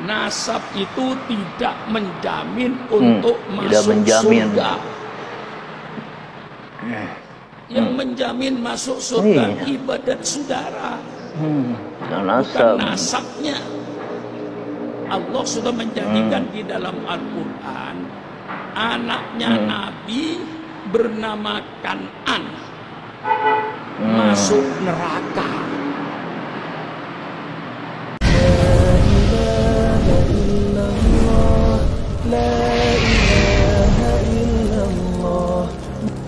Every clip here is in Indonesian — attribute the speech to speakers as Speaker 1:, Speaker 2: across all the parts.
Speaker 1: nasab itu tidak menjamin untuk masuk surga. Yang menjamin masuk surga ibadat saudara, bukan nasabnya. Allah sudah menjadikan di dalam Al-Quran anaknya Nabi bernama Kan'an masuk neraka.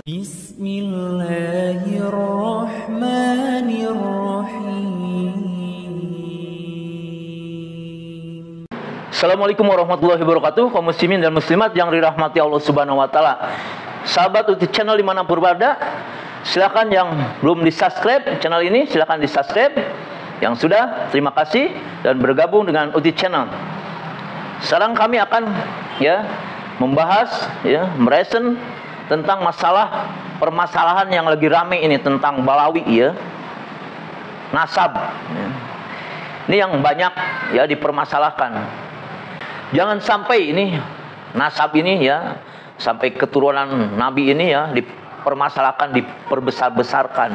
Speaker 2: Bismillahirrahmanirrahim. Assalamualaikum warahmatullahi wabarakatuh, kaum muslimin dan muslimat yang dirahmati Allah Subhanahu wa taala. Sahabat UTI channel dimanapun berada, silakan yang belum di-subscribe channel ini silakan di-subscribe. Yang sudah, terima kasih dan bergabung dengan UTI channel. Sekarang kami akan membahas meresen tentang masalah permasalahan yang lagi rame ini tentang balawi nasab. Ini yang banyak dipermasalahkan. Jangan sampai ini nasab ini sampai keturunan Nabi ini dipermasalahkan, diperbesar-besarkan.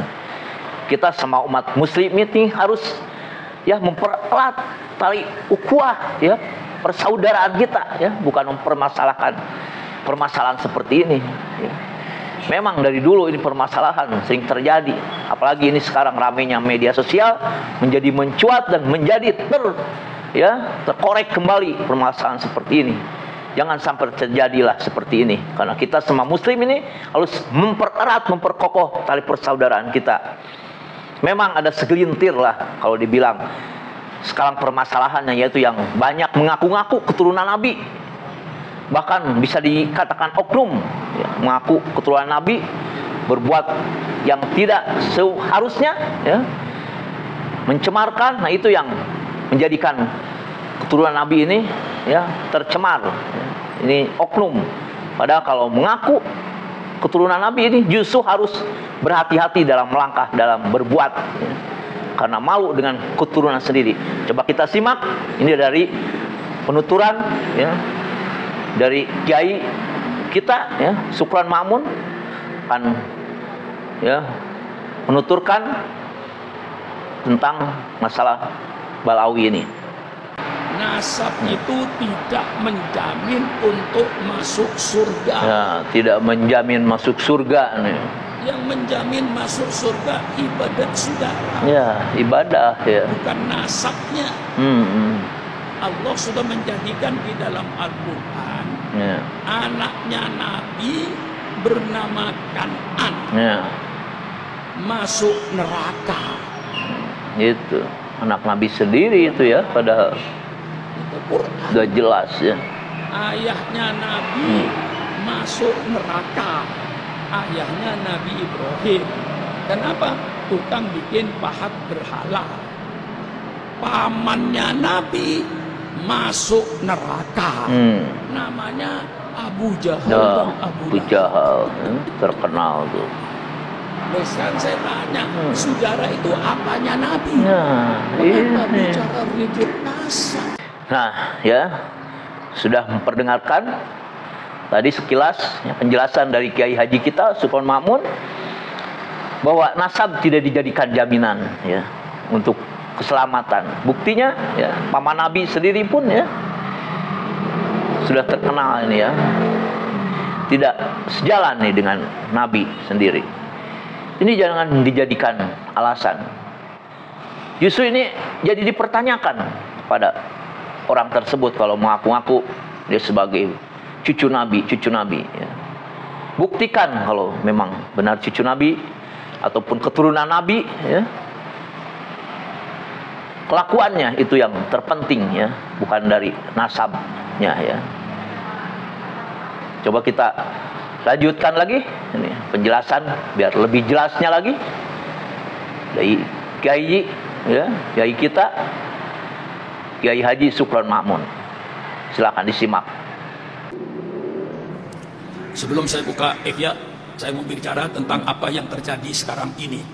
Speaker 2: Kita sama umat muslim ini harus mempererat tali ukhuwah persaudaraan kita bukan mempermasalahkan permasalahan seperti ini. Memang dari dulu ini permasalahan sering terjadi, apalagi ini sekarang ramainya media sosial menjadi mencuat dan menjadi terkorek kembali permasalahan seperti ini. Jangan sampai terjadilah seperti ini, karena kita semua muslim ini harus mempererat, memperkokoh tali persaudaraan kita. Memang ada segelintir lah kalau dibilang sekarang permasalahannya, yaitu yang banyak mengaku-ngaku keturunan Nabi, bahkan bisa dikatakan oknum mengaku keturunan Nabi berbuat yang tidak seharusnya mencemarkan. Nah, itu yang menjadikan keturunan Nabi ini tercemar. Ini oknum. Padahal kalau mengaku keturunan Nabi ini justru harus berhati-hati dalam melangkah, dalam berbuat, karena malu dengan keturunan sendiri. Coba kita simak ini dari penuturan dari kiai kita Sukron Ma'mun kan menuturkan tentang masalah balawi ini.
Speaker 1: Nasab itu tidak menjamin untuk masuk surga.
Speaker 2: Tidak menjamin masuk surga nih.
Speaker 1: Yang menjamin masuk surga ibadat saudara.
Speaker 2: Ibadah
Speaker 1: bukan nasabnya. Allah sudah menjadikan di dalam Al-Quran anaknya Nabi bernama Kan'an masuk neraka.
Speaker 2: Itu anak Nabi sendiri itu padahal sudah jelas
Speaker 1: ayahnya Nabi masuk neraka. Ayahnya Nabi Ibrahim. Kenapa? Tukang bikin pahat berhala. Pamannya Nabi masuk neraka. Namanya Abu Jahal.
Speaker 2: Abu Jahal terkenal tuh.
Speaker 1: Sekarang saya tanya, saudara itu apanya Nabi? Kenapa bicara rigid nasab?
Speaker 2: Nah, sudah memperdengarkan tadi sekilas penjelasan dari Kiai Haji kita Sukron Ma'mun bahwa nasab tidak dijadikan jaminan untuk keselamatan. Buktinya paman Nabi sendiri pun sudah terkenal ini tidak sejalan dengan Nabi sendiri. Ini jangan dijadikan alasan. Justru ini jadi dipertanyakan pada orang tersebut kalau mengaku-ngaku dia sebagai cucu Nabi. Buktikan kalau memang benar cucu Nabi ataupun keturunan Nabi kelakuannya itu yang terpenting bukan dari nasabnya Coba kita lanjutkan lagi ini penjelasan biar lebih jelasnya lagi dari Kiai Kiai kita Kiai Haji Sukron Ma'mun. Silakan disimak.
Speaker 1: Sebelum saya buka Ihya, saya mau bicara tentang apa yang terjadi sekarang ini.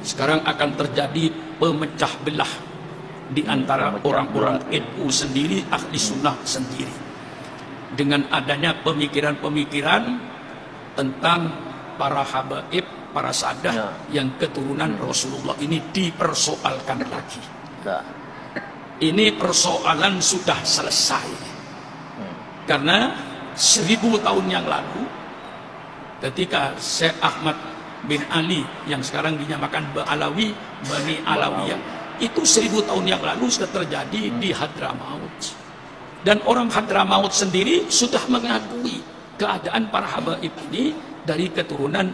Speaker 1: Sekarang akan terjadi pemecah belah di antara orang-orang NU sendiri, ahli sunnah sendiri, dengan adanya pemikiran-pemikiran tentang para habaib, para sadah yang keturunan Rasulullah ini dipersoalkan lagi. Ini persoalan sudah selesai, karena 1000 tahun yang lalu ketika Syekh Ahmad bin Ali yang sekarang dinamakan Ba'alawi, Bani Alawiyah, itu 1000 tahun yang lalu sudah terjadi di Hadramaut, dan orang Hadramaut sendiri sudah mengakui keadaan para habaib ini dari keturunan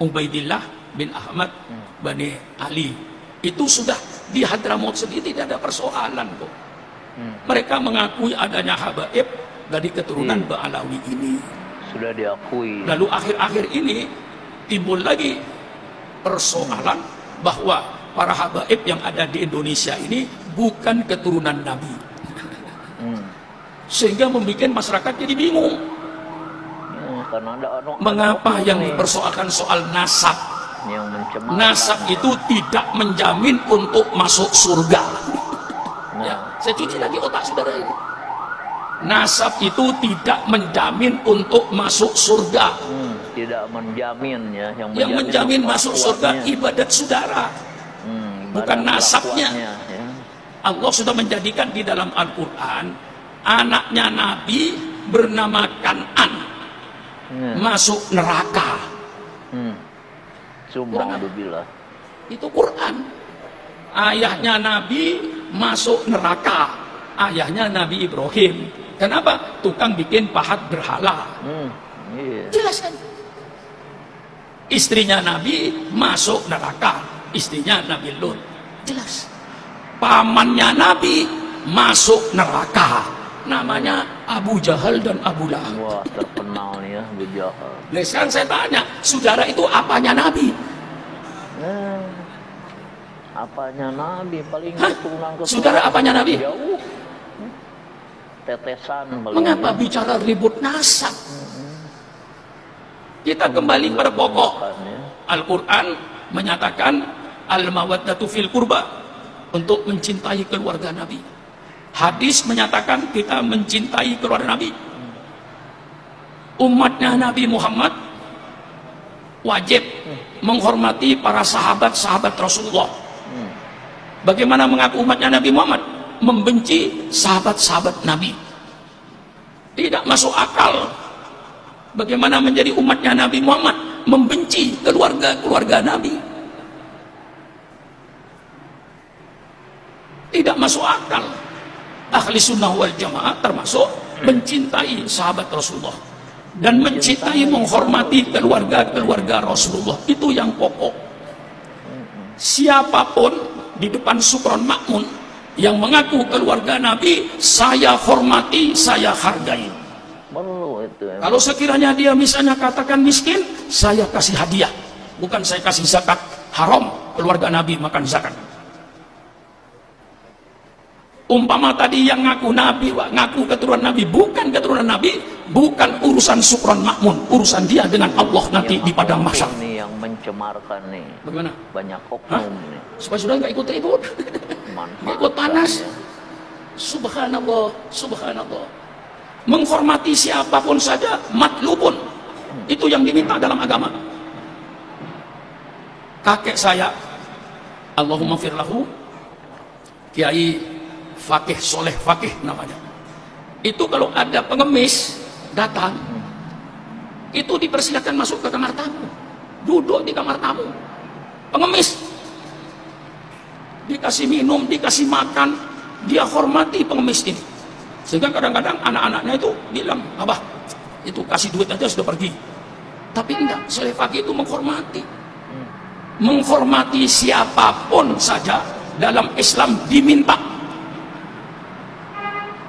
Speaker 1: Ubaidillah bin Ahmad Bani Ali. Itu sudah di Hadramaut sendiri, tidak ada persoalan kok. Mereka mengakui adanya habaib dari keturunan Ba'alawi ini.
Speaker 2: Sudah diakui.
Speaker 1: Lalu akhir-akhir ini timbul lagi persoalan bahwa para habaib yang ada di Indonesia ini bukan keturunan Nabi. Sehingga membuat masyarakat jadi bingung.
Speaker 2: Karena
Speaker 1: mengapa yang dipersoalkan soal nasab? Nasab itu tidak menjamin untuk masuk surga. Ya, saya cuci lagi otak saudara ini. Nasab itu tidak menjamin untuk masuk surga.
Speaker 2: Tidak menjamin ya.
Speaker 1: Yang menjamin masuk surga ibadat saudara, bukan nasabnya.
Speaker 2: Ya.
Speaker 1: Allah sudah menjadikan di dalam Al-Quran anaknya Nabi bernama Kan'an masuk neraka.
Speaker 2: Subhanallah.
Speaker 1: Itu Quran. Ayahnya Nabi masuk neraka. Ayahnya Nabi Ibrahim. Kenapa? Tukang bikin pahat berhala. Jelas kan? Istrinya Nabi masuk neraka. Istrinya Nabi Lut. Jelas. Pamannya Nabi masuk neraka. Namanya Abu Jahal dan Abu Lahab.
Speaker 2: Wah, terkenal nih ya Abu Jahal.
Speaker 1: Nah, sekarang saya tanya, saudara itu apanya Nabi?
Speaker 2: Apanya Nabi? Paling keturunan
Speaker 1: saudara apanya Nabi?
Speaker 2: Jauh. Tetesan.
Speaker 1: Mengapa bicara ribut nasab? Kita kembali pada pokok. Al-Quran menyatakan al-mawaddatu fil qurba, untuk mencintai keluarga Nabi. Hadis menyatakan kita mencintai keluarga Nabi. Umatnya Nabi Muhammad wajib menghormati para sahabat-sahabat Rasulullah. Bagaimana mengaku umatnya Nabi Muhammad membenci sahabat-sahabat Nabi? Tidak masuk akal. Bagaimana menjadi umatnya Nabi Muhammad membenci keluarga-keluarga Nabi? Tidak masuk akal. Ahli sunnah wal jamaah termasuk mencintai sahabat Rasulullah dan mencintai, menghormati keluarga-keluarga Rasulullah. Itu yang pokok. Siapapun di depan Sukron Makmun yang mengaku keluarga Nabi, saya hormati, saya hargai. Kalau sekiranya dia misalnya katakan miskin, saya kasih hadiah, bukan saya kasih zakat. Haram keluarga Nabi makan zakat. Umpama tadi yang ngaku Nabi, ngaku keturunan Nabi, bukan keturunan Nabi, bukan urusan Sukron Makmun, urusan dia dengan Allah nanti di padang mahsyar.
Speaker 2: Ini yang mencemarkan nih.
Speaker 1: Bagaimana?
Speaker 2: Banyak oknum nih.
Speaker 1: Supaya sudah nggak ikut ribut, nggak ikut panas. Subhanallah, subhanallah. Menghormati siapapun saja, matlubun. Itu yang diminta dalam agama. Kakek saya, Allahumma firlahu, Kiai Fakih Soleh Fakih namanya. Itu kalau ada pengemis datang, itu dipersilakan masuk ke kamar tamu, duduk di kamar tamu. Pengemis dikasih minum, dikasih makan, dia hormati pengemis ini. Sehingga kadang-kadang anak-anaknya itu bilang, abah itu kasih duit aja sudah pergi. Tapi enggak, Soleh Fakih itu menghormati. Menghormati siapapun saja dalam Islam diminta.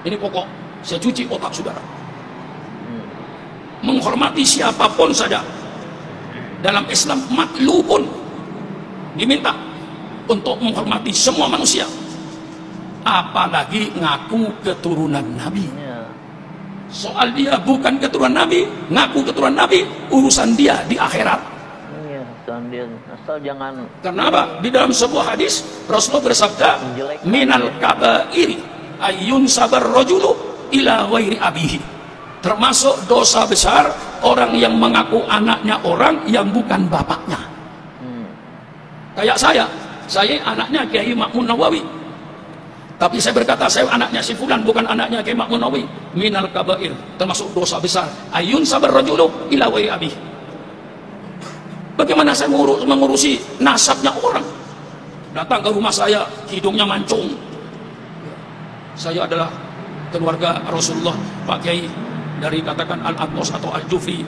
Speaker 1: Ini pokok, saya cuci otak saudara. Menghormati siapapun saja dalam Islam matlubun, diminta untuk menghormati semua manusia. Apalagi ngaku keturunan Nabi. Soal dia bukan keturunan Nabi, ngaku keturunan Nabi, urusan dia di akhirat.
Speaker 2: Dan dia asal jangan.
Speaker 1: Karena apa? Di dalam sebuah hadis Rasulullah bersabda, minal kabairi ayyun sabar rajulu ila ghairi abihi. Termasuk dosa besar orang yang mengaku anaknya orang yang bukan bapaknya. Kayak saya anaknya Kiai Ma'mun Nawawi. Tapi saya berkata saya anaknya si fulan, bukan anaknya Kiai Ma'mun Nawawi. Minal kabair, termasuk dosa besar. Ayyun sabar rajulu ila ghairi abihi. Bagaimana saya mengurusi nasabnya orang? Datang ke rumah saya, hidungnya mancung. Saya adalah keluarga Rasulullah, Pak Kiai, dari katakan Al-Atnos atau Al-Jufi.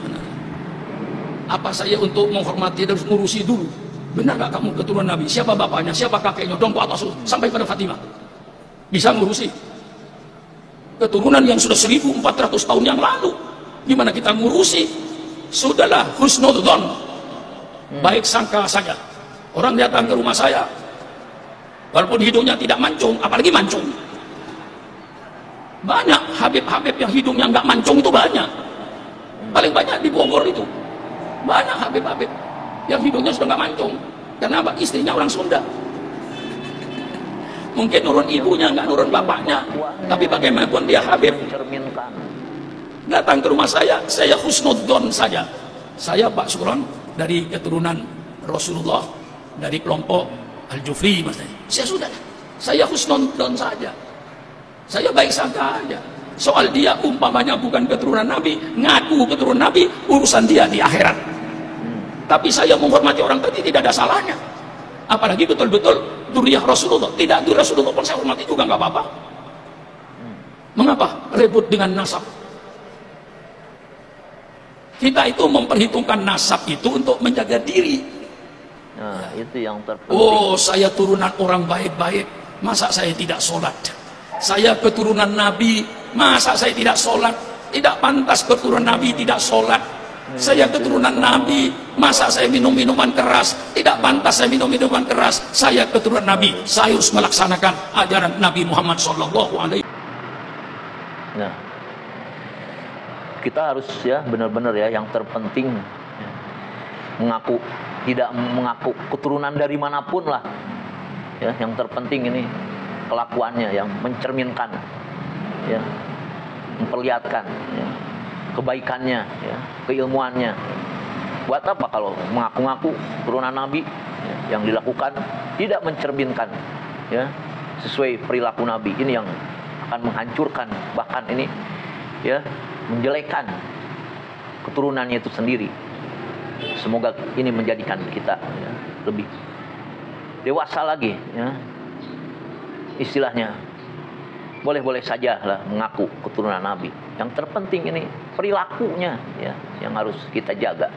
Speaker 1: Apa saya untuk menghormati dan mengurusi dulu? Benar gak kamu keturunan Nabi? Siapa bapaknya? Siapa kakeknya? Dong ke atas sampai pada Fatimah. Bisa mengurusi keturunan yang sudah 1400 tahun yang lalu. Gimana kita ngurusi? Sudahlah, husnudzon, baik sangka saja. Orang datang ke rumah saya, walaupun hidungnya tidak mancung, apalagi mancung. Banyak Habib-Habib yang hidungnya nggak mancung itu banyak. Paling banyak di Bogor itu. Banyak Habib-Habib yang hidungnya sudah nggak mancung. Karena apa? Istrinya orang Sunda. Mungkin nurun ibunya, nggak nurun bapaknya. Tapi bagaimanapun dia Habib. Datang ke rumah saya husnudzon saja. Saya Pak Sukron, dari keturunan Rasulullah, dari kelompok Al-Jufri, saya husnudzon saja, saya baik sangka aja. Soal dia umpamanya bukan keturunan Nabi, ngaku keturunan Nabi, urusan dia di akhirat. Tapi saya menghormati orang tadi tidak ada salahnya, apalagi betul-betul dzurriyyah Rasulullah. Tidak dzurriyyah Rasulullah pun saya hormati juga, nggak apa-apa. Mengapa ribut dengan nasab? Kita itu memperhitungkan nasab itu untuk menjaga diri.
Speaker 2: Nah, itu yang terpenting.
Speaker 1: Oh, saya turunan orang baik-baik, masa saya tidak sholat? Saya keturunan Nabi, masa saya tidak sholat? Tidak pantas keturunan Nabi tidak sholat. Saya keturunan Nabi, masa saya minum minuman keras? Tidak pantas saya minum minuman keras. Saya keturunan Nabi, saya harus melaksanakan ajaran Nabi Muhammad SAW.
Speaker 2: Nah, kita harus ya benar-benar ya, yang terpenting mengaku, tidak mengaku keturunan dari manapun lah ya. Yang terpenting ini kelakuannya yang mencerminkan ya, memperlihatkan ya, kebaikannya ya, keilmuannya. Buat apa kalau mengaku-ngaku keturunan Nabi ya, yang dilakukan tidak mencerminkan ya sesuai perilaku Nabi? Ini yang akan menghancurkan, bahkan ini ya menjelekan keturunannya itu sendiri. Semoga ini menjadikan kita ya, lebih dewasa lagi ya. Istilahnya boleh-boleh saja lah mengaku keturunan Nabi. Yang terpenting ini perilakunya ya, yang harus kita jaga.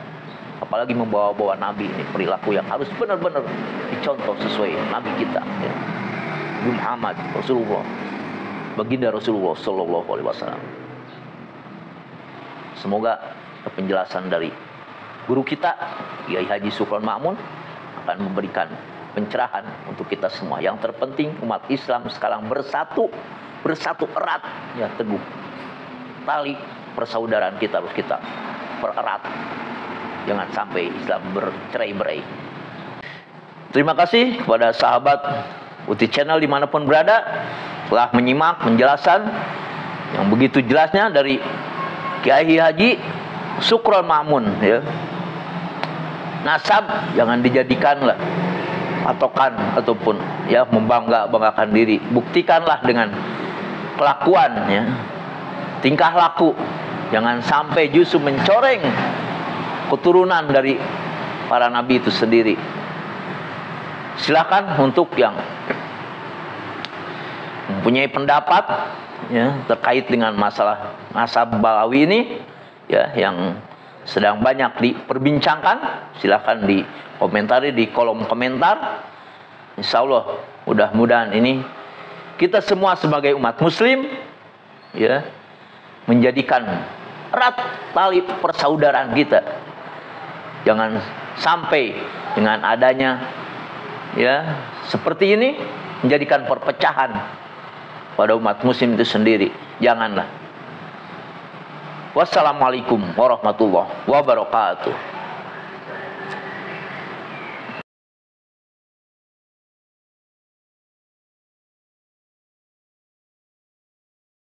Speaker 2: Apalagi membawa-bawa Nabi ini, perilaku yang harus benar-benar dicontoh sesuai Nabi kita ya. Muhammad Rasulullah, baginda Rasulullah Sallallahu Alaihi Wasallam. Semoga penjelasan dari guru kita Kiai Haji Sukron Ma'mun akan memberikan pencerahan untuk kita semua. Yang terpenting umat Islam sekarang bersatu erat ya, teguh. Tali persaudaraan kita harus kita pererat. Jangan sampai Islam bercerai-berai. Terima kasih kepada sahabat Uti Channel dimanapun berada telah menyimak penjelasan yang begitu jelasnya dari Kiai Haji Sukron Ma'mun ya. Nasab jangan dijadikan lah patokan ataupun ya membanggakan diri. Buktikanlah dengan kelakuan ya, tingkah laku. Jangan sampai justru mencoreng keturunan dari para nabi itu sendiri. Silakan untuk yang mempunyai pendapat ya terkait dengan masalah nasab Balawi ini ya, yang sedang banyak diperbincangkan, silakan dikomentari di kolom komentar. Insya Allah mudah-mudahan ini kita semua sebagai umat muslim ya menjadikan erat tali persaudaraan kita. Jangan sampai dengan adanya ya seperti ini menjadikan perpecahan pada umat muslim itu sendiri. Janganlah. Wassalamualaikum warahmatullahi wabarakatuh.